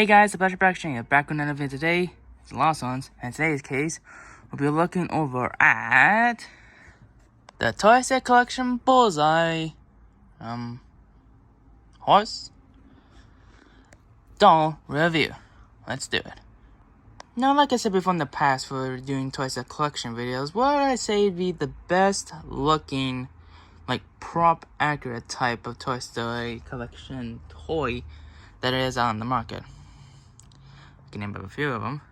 Hey guys, the Pleasure Production back with another video today. It's Lost Ones, and in today's case, we'll be looking over at the Story Collection Bullseye horse doll review. Let's do it. Now, like I said before in the past for doing Toy Set collection videos, what would I say would be the best looking, like prop accurate type of Toy Story collection toy that is on the market? I can name a few of them.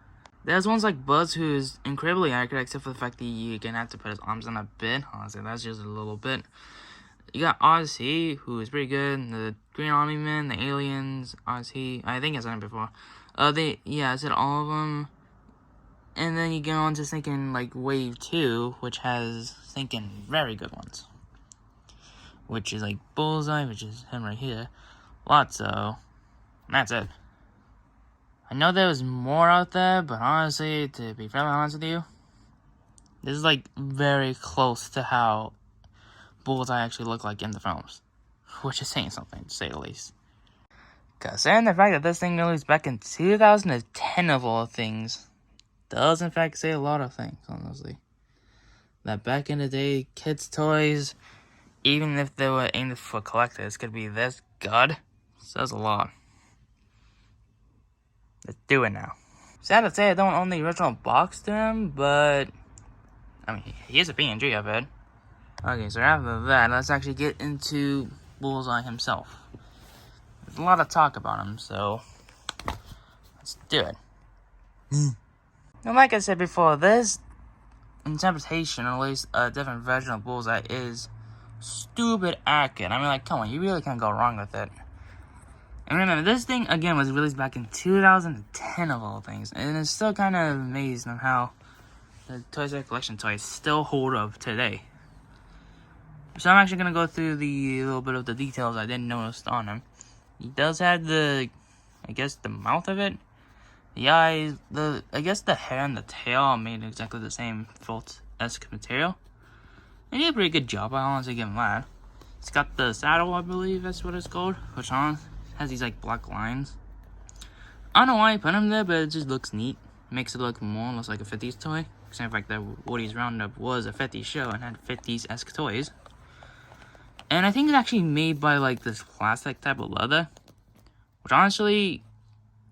There's ones like Buzz, who's incredibly accurate, except for the fact that you're gonna have to put his arms on a bit. Honestly, that's just a little bit. You got Odyssey, who is pretty good. The Green Army Men, the Aliens, Odyssey. I think I said it before. I said all of them. And then you go on to thinking like Wave 2, which has thinking very good ones. Which is like Bullseye, which is him right here. Lotso. And that's it. I know there was more out there, but honestly, to be fairly honest with you, this is like very close to how Bullseye actually looked like in the films, which is saying something, to say the least. Considering the fact that this thing released back in 2010 of all things, does in fact say a lot of things, honestly. That back in the day, kids' toys, even if they were aimed for collectors, could be this good, says a lot. Let's do it now. Sad to say I don't own the original box to him, but I mean, he is a PNG of it. Okay, so after that, let's actually get into Bullseye himself. There's a lot of talk about him, so let's do it. And like I said before, this interpretation, or at least a different version of Bullseye, is stupid accurate. I mean, like, come on, you really can't go wrong with it. And remember, this thing, again, was released back in 2010 of all things. And it's still kind of amazed on how the Toy Story collection toys still hold up today. So I'm actually going to go through the little bit of the details I didn't notice on him. He does have the, I guess, the mouth of it. The eyes, I guess the hair and the tail are made exactly the same felt-esque material. And he did a pretty good job, I honestly give him that. It's got the saddle, I believe that's what it's called, which has these like black lines. I don't know why I put him there, but it just looks neat. Makes it look more or less like a 50s toy. Except for the fact that Woody's Roundup was a 50s show and had 50s-esque toys. And I think it's actually made by like this plastic type of leather. Which honestly,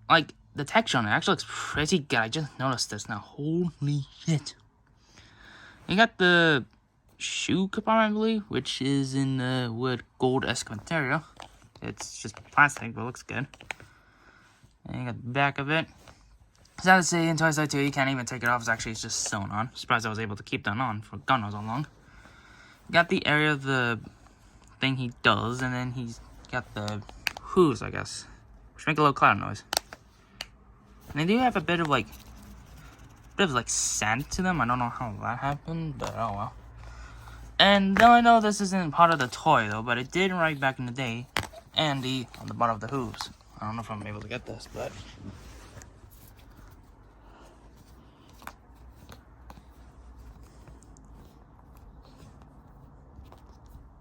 like the texture on it actually looks pretty good. I just noticed this now. Holy shit. You got the shoe compartment, I believe, which is in the wood gold-esque material. It's just plastic, but it looks good. And you got the back of it. Sad to say, in Toy Story 2, you can't even take it off. It's just sewn on. Surprised I was able to keep that on for God knows how long. You got the area of the thing he does, and then he's got the hooves, I guess, which make a little cloud noise. And they do have a bit of like scent to them. I don't know how that happened, but oh well. And though I know this isn't part of the toy though, but it did right back in the day. Andy on the bottom of the hooves. I don't know if I'm able to get this, but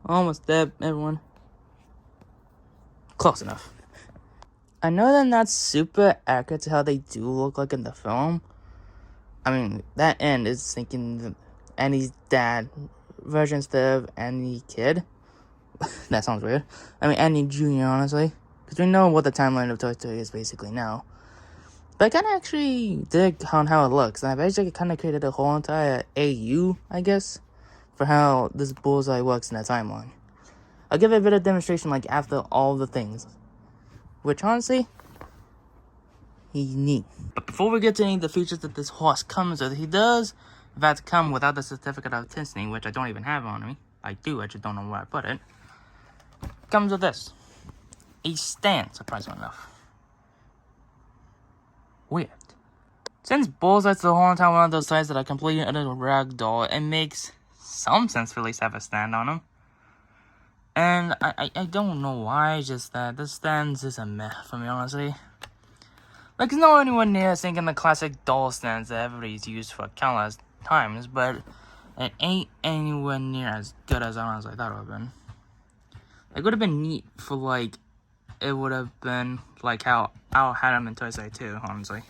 almost there, everyone. Close enough. I know they're not super accurate to how they do look like in the film. I mean, that end is thinking Andy's dad version instead of Andy kid. That sounds weird. I mean, Andy Jr., honestly. Because we know what the timeline of Toy Story is basically now. But I kind of actually dig on how it looks. And I basically kind of created a whole entire AU, I guess, for how this Bullseye works in the timeline. I'll give it a bit of demonstration, like, after all the things. Which, honestly, he's neat. But before we get to any of the features that this horse comes with, he does, in fact, come without the certificate of authenticity, which I don't even have on me. I do, I just don't know where I put it. Comes with this. A stand, surprisingly enough. Weird. Since Bullseye's the whole entire one of those toys that are completely under a ragdoll, it makes some sense to at least have a stand on him. And I don't know why, just that this stand's just a meh for me, honestly. Like, it's not anywhere near thinking the classic doll stands that everybody's used for countless times, but it ain't anywhere near as good as I honestly thought it would have been. It would have been neat for, like, it would have been like how I had them in Toy Story 2, honestly.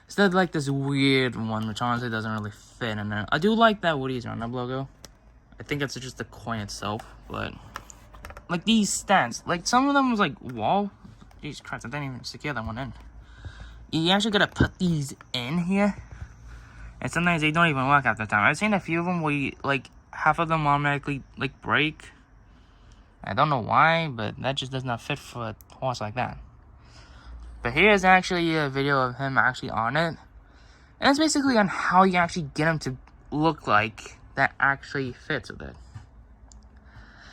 Instead, like this weird one, which honestly doesn't really fit in there. I do like that Woody's Roundup logo. I think it's just the coin itself, but like these stands, like some of them was like wall. Jesus Christ, I didn't even secure that one in. You actually gotta put these in here, and sometimes they don't even work half the time. I've seen a few of them where you, like half of them automatically like break. I don't know why, but that just does not fit for a horse like that. But here's actually a video of him actually on it, and it's basically on how you actually get him to look like that actually fits with it.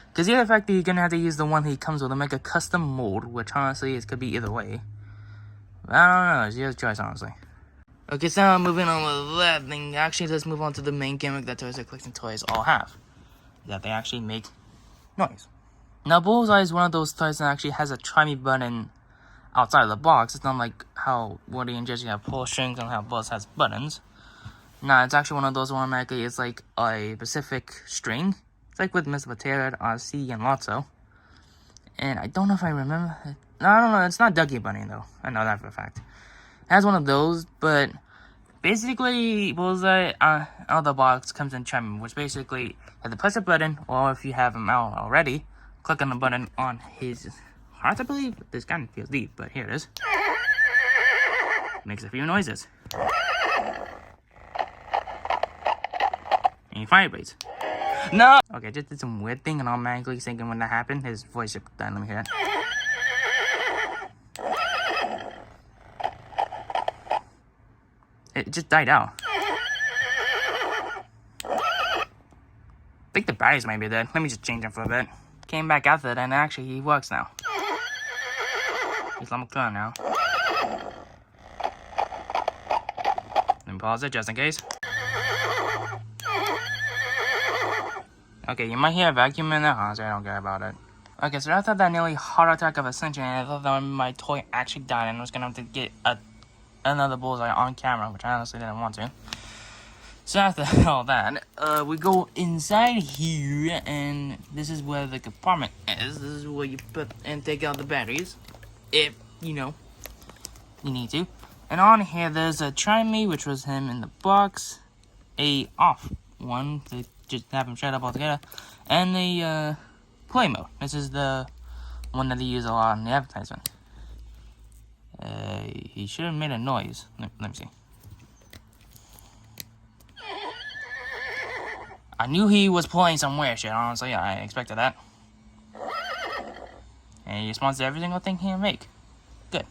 Because the other fact that you're gonna have to use the one he comes with and make a custom mold, which honestly it could be either way. But I don't know, it's your choice, honestly. Okay, so now moving on with that thing. Actually, let's move on to the main gimmick that Story Collection toys all have. That they actually make noise. Now, Bullseye is one of those toys that actually has a try me button outside of the box. It's not like how Woody and Jessie have pull strings and how Buzz has buttons. Nah, it's actually one of those where automatically it's like a specific string. It's like with Mr. Potato, RC, and Lotso. And I don't know if I remember. No, I don't know. It's not Dougie Bunny, though. I know that for a fact. It has one of those, but basically, Bullseye out of the box comes in chiming, which basically you have to push a button, or if you have him out already, click on the button on his heart, I believe. This kind of feels deep, but here it is. Makes a few noises. And he vibrates. No! Okay, just did some weird thing and automatically thinking when that happened, his voice just died. Let me hear that. It just died out. I think the batteries might be dead. Let me just change them for a bit. Came back after that and actually he works now. He's almost clear now. Let me pause it just in case. Okay, you might hear a vacuum in there, honestly, I don't care about it. Okay, so after that nearly heart attack of ascension, I thought that my toy actually died and I was gonna have to get another Bullseye on camera, which I honestly didn't want to. So after all that, we go inside here, and this is where the compartment is. This is where you put and take out the batteries, if, you know, you need to. And on here, there's a Try Me, which was him in the box, a off one to just have him shut up altogether, and the play mode. This is the one that they use a lot in the advertisement. He should have made a noise. Let me see. I knew he was playing some weird shit, honestly. I expected that. And he responds to every single thing he can make. Good.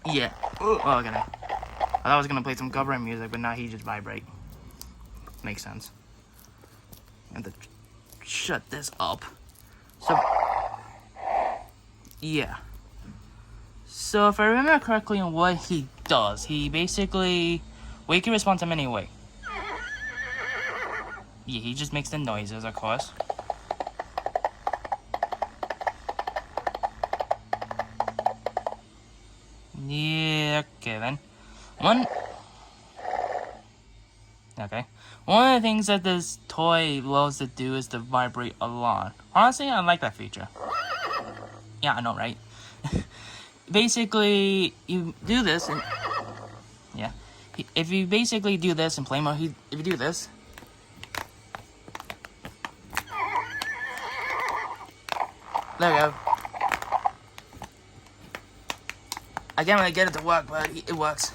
Yeah. Oh, okay. I thought I was gonna play some covering music, but now he just vibrate. Makes sense. I have to shut this up. So, yeah. So if I remember correctly on what he does, he basically, well, you can respond to him anyway. Yeah, he just makes the noises, of course. Yeah, okay then. Okay. One of the things that this toy loves to do is to vibrate a lot. Honestly, I like that feature. Yeah, I know, right? Basically, you do this and... Yeah. If you basically do this in play mode, if you do this... There we go. I can't really get it to work, but it works.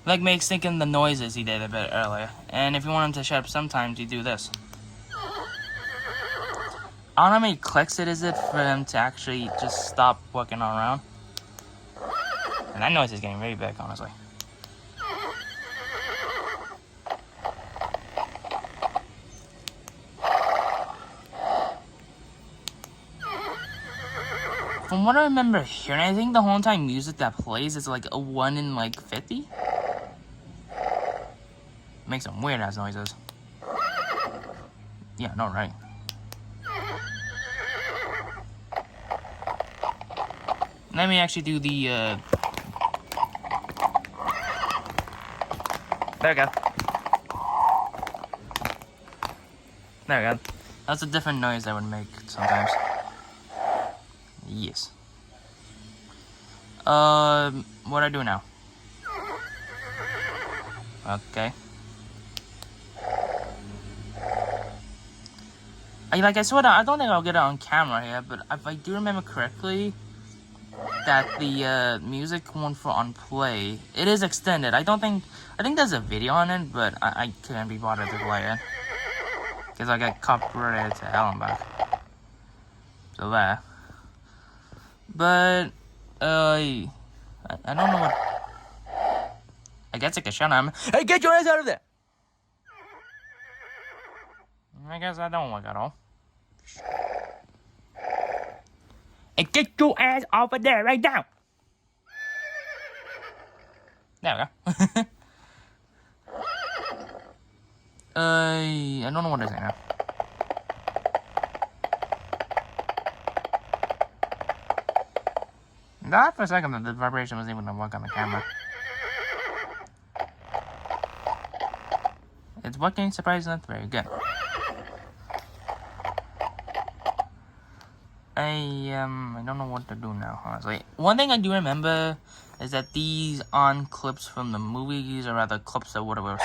Like makes thinking the noises he did a bit earlier. And if you want him to shut up sometimes, you do this. I don't know how many clicks it is for him to actually just stop walking all around. And that noise is getting very big, honestly. From what I remember hearing, I think the whole entire music that plays is like a 1 in like 50. Makes some weird ass noises. Yeah, no, right. Let me actually do the there we go. There we go. That's a different noise I would make sometimes. Yes. What do I do now? Okay. I swear I don't think I'll get it on camera here, but if I do remember correctly, that the music one for on play, it is extended. I think there's a video on it, but I couldn't be bothered to play it because I got copyrighted to hell and back. So there. But I don't know what. I guess I can shout at him. Hey, get your ass out of there! I guess I don't work at all. Hey, get your ass over there right now! There we go. I don't know what to say now. I thought for a second that the vibration wasn't even gonna work on the camera. It's working surprisingly very good. I don't know what to do now, honestly. One thing I do remember is that these aren't clips from the movies, or rather clips of whatever.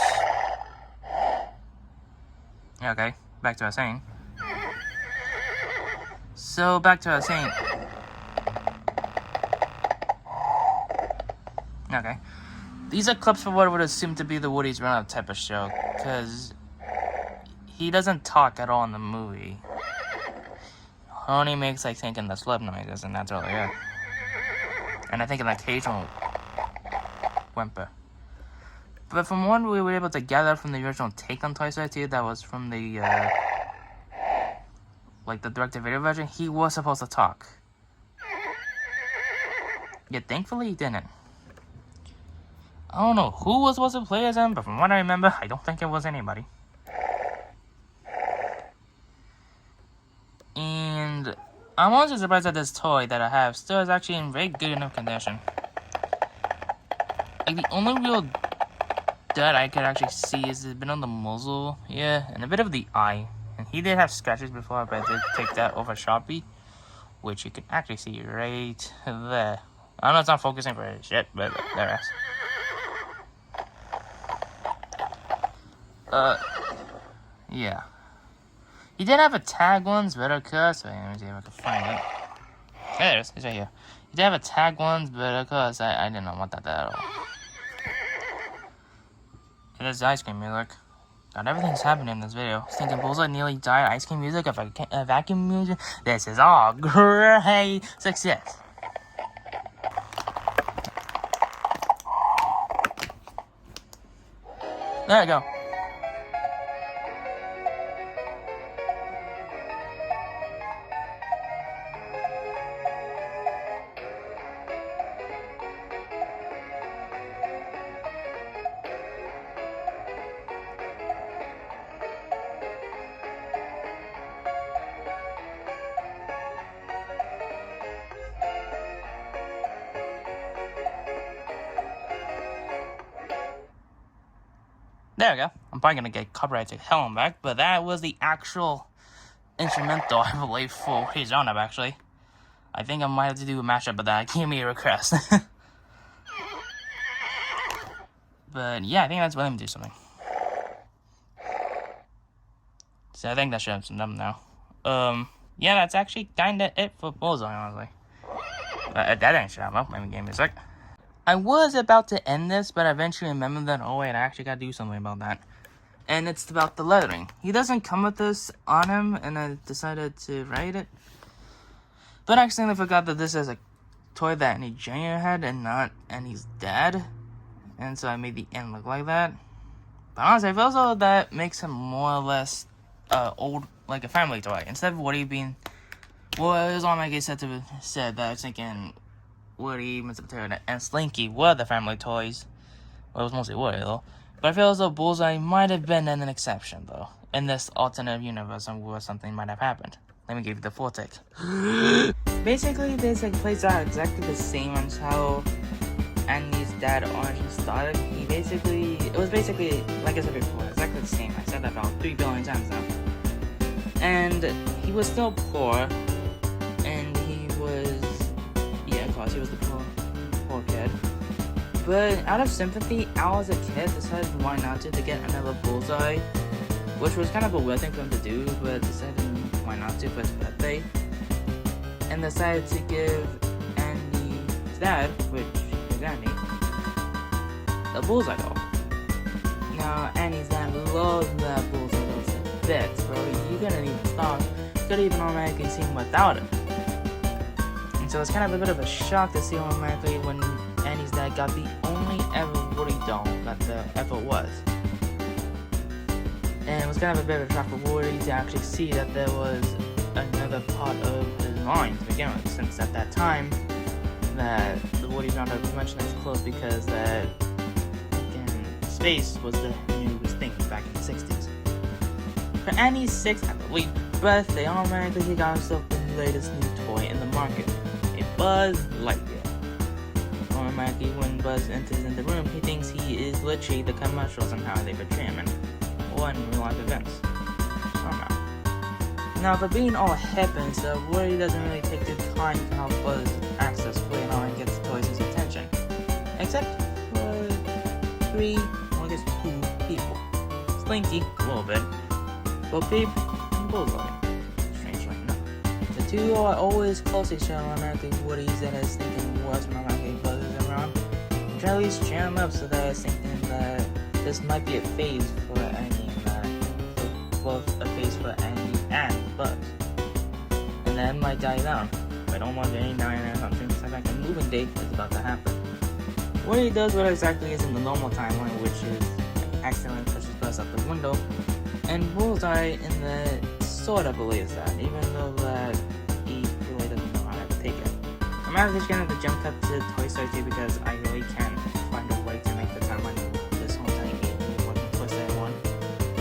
Okay, back to what I was saying. So, back to what I was saying. Okay. These are clips for what would assume to be the Woody's Roundup type of show, because he doesn't talk at all in the movie. Only makes like thinking the slip noises, and that's really it. And I think an occasional whimper. But from what we were able to gather from the original take on Toy Story 2, that was from the like the direct-to-video version, he was supposed to talk. Yet thankfully he didn't. I don't know who was supposed to play as him, but from what I remember, I don't think it was anybody. And I'm also surprised that this toy that I have still is actually in very good enough condition. Like, the only real dirt I could actually see is a bit on the muzzle, yeah, and a bit of the eye. And he did have scratches before, but I did take that over Sharpie, which you can actually see right there. I know it's not focusing for shit, but there it is. Yeah. He did have a tag once, but okay, so let me see if I can find it. There it is, it's right here. He did have a tag once, but okay, so I didn't want that at all. It is ice cream music. God, everything's happening in this video. Thinking Bullseye nearly died, ice cream music, vacuum music. This is all great success. There we go. There we go. I'm probably gonna get copyright to hell and back, but that was the actual instrumental, I believe, for his roundup, actually. I think I might have to do a mashup of that. Give me a request. But yeah, I think that's what I'm gonna do something. So I think that should have some numb now. Yeah, that's actually kinda it for Bullseye, honestly. That didn't show up. Let me give me a sec. I was about to end this, but I eventually remembered that, oh wait, I actually gotta do something about that. And it's about the lettering. He doesn't come with this on him, and I decided to write it. But I accidentally forgot that this is a toy that Annie Jr. had, and not Annie's dad. And so I made the end look like that. But honestly, I feel as though that makes him more or less old, like a family toy. Instead of Woody being, well, it was all my guys said that I was thinking Woody, Mr. Potato, and Slinky were the family toys. Well, it was mostly Woody, though. But I feel as though Bullseye might have been an exception, though. In this alternate universe where something might have happened. Let me give you the full take. Basically, this plays out exactly the same as how Andy's dad origin started. It was basically, like I said before, exactly the same. I said that about 3 billion times now. And he was still poor, and he was, yeah, of course, he was the poor kid. But out of sympathy, Al as a kid decided why not to get another Bullseye, which was kind of a weird thing for him to do, but decided why not to for his birthday. And decided to give Andy's dad, which is Andy, a Bullseye doll. Now, Andy's dad loved that Bullseye doll to bits, bro. You couldn't even stop. You couldn't even automatically see him without it. And so it's kind of a bit of a shock to see him automatically when Andy's dad got the only ever Woody doll that there ever was. And it was kind of a bit of a shock for Woody to actually see that there was another part of his mind to begin with, since at that time that the Woody's not a convention as close because that space was the newest thing back in the 60s. For Andy's 6th, I believe, birthday, automatically he got himself the latest new toy in the market, a Buzz Lightyear. Automatically, when Buzz enters in the room, he thinks he is literally the commercials and how they portray him or in real life events. Somehow. Now, for being all hip and stuff, Woody doesn't really take the time to help Buzz access Woody and how he gets toys his attention. Except for 2 people. Slinky, a little bit. Bo Peep and Bullseye. Strangely enough. The two are always close to each other, automatically Woody's that is thinking was when automatically Buzz is around. Which at least cheer him up so that is thinking that this might be a phase for Andy and that. Both a phase for Andy and Buzz. And then might die down. But don't want any dying or something, because like a moving date is about to happen. Woody does what exactly is in the normal timeline, which is accidentally pushes Buzz out the window, and Bullseye in the sort of believes that, even though that he really doesn't know how to take it. I'm actually gonna have to jump cut to Toy Story 2 because I really can't find a way to make the timeline of this whole tiny game working Toy Story 1.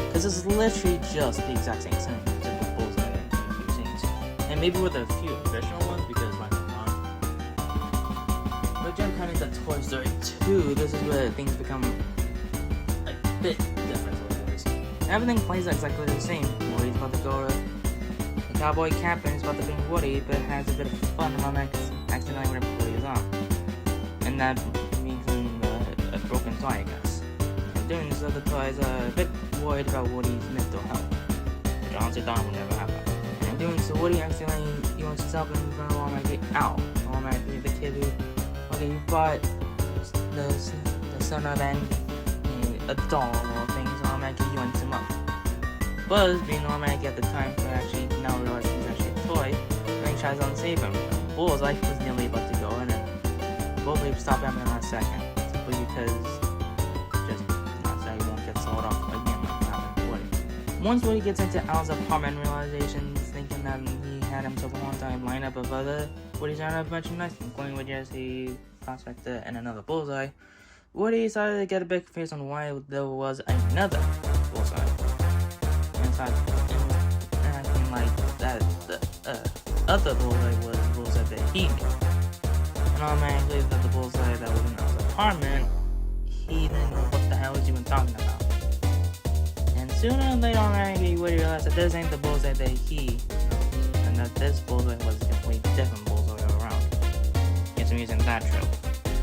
Because it's literally just the exact same scene, except with Bullseye in a few scenes. And maybe with a few additional ones because why not? But jump cut into Toy Story 2, this is where things become a bit different. Everything plays exactly the same. Woody's about to go to the cowboy camp and he's about to bring Woody, but has a bit of fun while accidentally ripped Woody off. And that means a broken toy, I guess. And doing so, the toys are a bit worried about Woody's mental health, which I honestly thought would never happen. And in doing so, Woody accidentally wants himself in front of automatically Al. Automatically the kid who bought the son of Andy a doll or things, automatically yoinks him up. Buzz, being automatic at the time, for actually now realizing he's actually a toy, then he tries to unsave him. Bullseye was nearly about to go in and Bullseye stopped him in the last second, simply because just not so he won't get sold off again like happened to Woody. Once Woody gets into Al's apartment, realizations, thinking that he had himself a long time lineup of other Woody's honorable merchandise, including with Jesse, Prospector, and another Bullseye. Woody decided to get a bit confused on why there was another Bullseye. And acting like that the other Bullseye was the Bullseye that he made. And automatically that the Bullseye that was in his apartment, he didn't know what the hell he's even talking about. And sooner or later automatically Woody realized that this ain't the Bullseye that he knows, and that this Bullseye was a completely different Bullseye all around. Yes, I'm using that trope.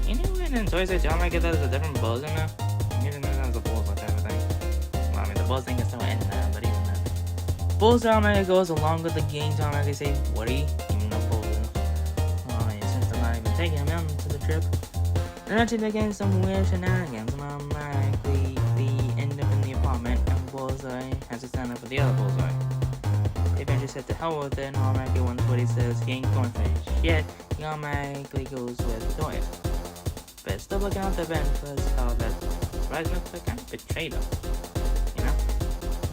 You know when in Toy Story 2 I might get that as a different Buzz in there? I'm using that as a Bullseye type of thing. Well, I mean, the Buzz thing is still in there, but even then. Bullseye automatically goes along with the game to automatically say Woody, even though Bullseye, since they're not even taking him out to the trip. They're actually making some weird shenanigans, and automatically they end up in the apartment, and Bullseye has to stand up for the other Bullseye. They eventually said to hell with it, and automatically once Woody says he ain't going for his shit, he automatically goes with Doyle. But still looking out the bench was how that Ragnarok kind of betrayed him, you know?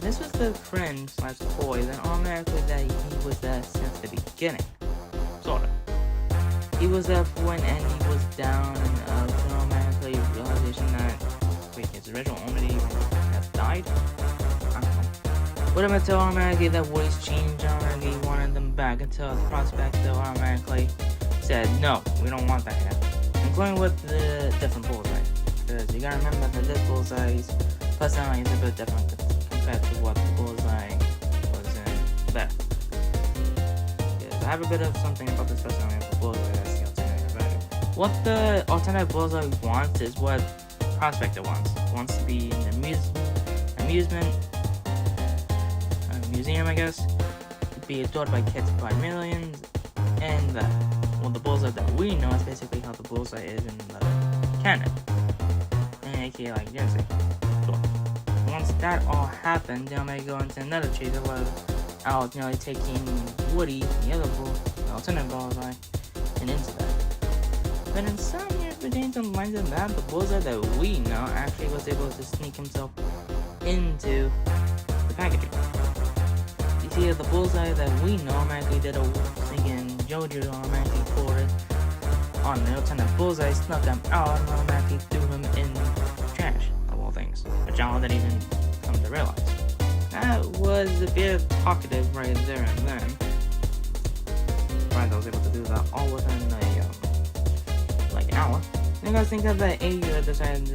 This was the friend slash toy that automatically that he was there since the beginning, sort of. He was there when Andy was down and automatically realization that, wait, his original owner has died? I don't know. But until automatically that voice changed, automatically wanted them back until the Prospector automatically said, no, we don't want that yet. Including with the different Bullseye. Because you gotta remember that this Bullseye's personality is a bit different compared to what the Bullseye was in there. Yes, I have a bit of something about this person on the Bullseye. That's the alternative version. What the alternative Bullseye wants is what Prospector wants. Wants to be an amusement museum, I guess. Be adored by kids by millions, and well, the Bullseye that we know is basically how the Bullseye is in the canon, and aka like Jersey. Cool. Once that all happened, they may go into another chase of out nearly taking Woody, the other alternative Bullseye, and into that. But in some years, between some lines of that, the Bullseye that we know actually was able to sneak himself into the packaging. You see, the Bullseye that we know automatically did a thinking JoJo automatically poured it on the alternate Bullseye, snuck him out, and automatically threw him in trash, of all things, which I didn't even come to realize. That was a bit talkative right there and then. Surprised I was able to do that all within like an hour. You guys think of the AU that decided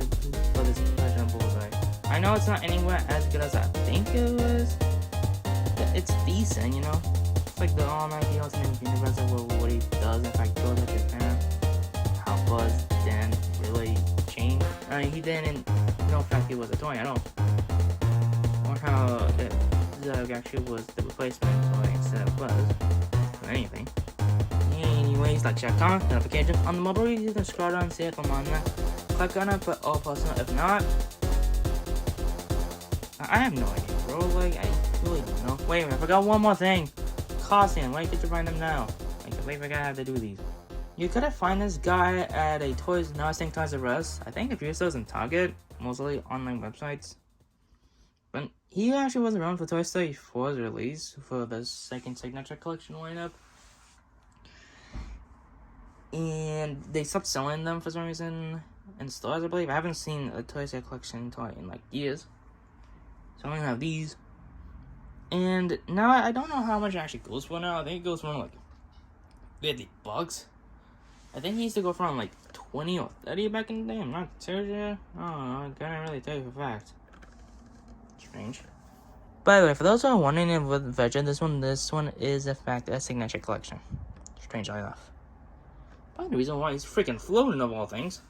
for this version of Bullseye? I know it's not anywhere as good as I think it was. It's decent, you know. It's like the almighty alternate universe of what he does. In fact, goes to Japan. How Buzz didn't really change. I mean, he didn't. No fact he was a toy at all. Or how Zug actually was the replacement toy instead of Buzz. Or anything. Anyways, like, check comment, notification on the mobile. You can scroll down and see it from on there. Click on it, but all personal. If not, I have no idea, bro. Like, I really don't know. Wait a minute, I forgot one more thing. Costume, where you get to find them now? I completely forgot I have to do these. You could find this guy at a Toys R Us. I think if you use those in Target, mostly online websites. But he actually was around for Toy Story 4's release for the second Signature Collection lineup. And they stopped selling them for some reason in stores, I believe. I haven't seen a Toy Story Collection toy in like years. So I only have these. And now I don't know how much it actually goes for now. I think it goes for like $50. I think he used to go from like 20 or 30 back in the day. I'm not too sure. Oh, I can't really tell you for a fact. Strange. By the way, for those who are wondering what version this one is in fact a Signature Collection. Strangely enough. Probably the reason why he's freaking floating of all things.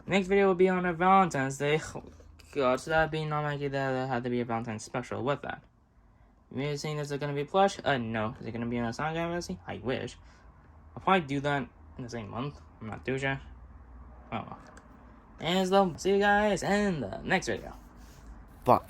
Next video will be on a Valentine's Day. Oh, God, so that being not like that had to be a Valentine's special with that. You saying is it gonna be plush? No. Is it gonna be on a Sonic Galaxy? I wish. I'll probably do that in the same month. I'm not too sure. Oh well. And so, see you guys in the next video. Bye.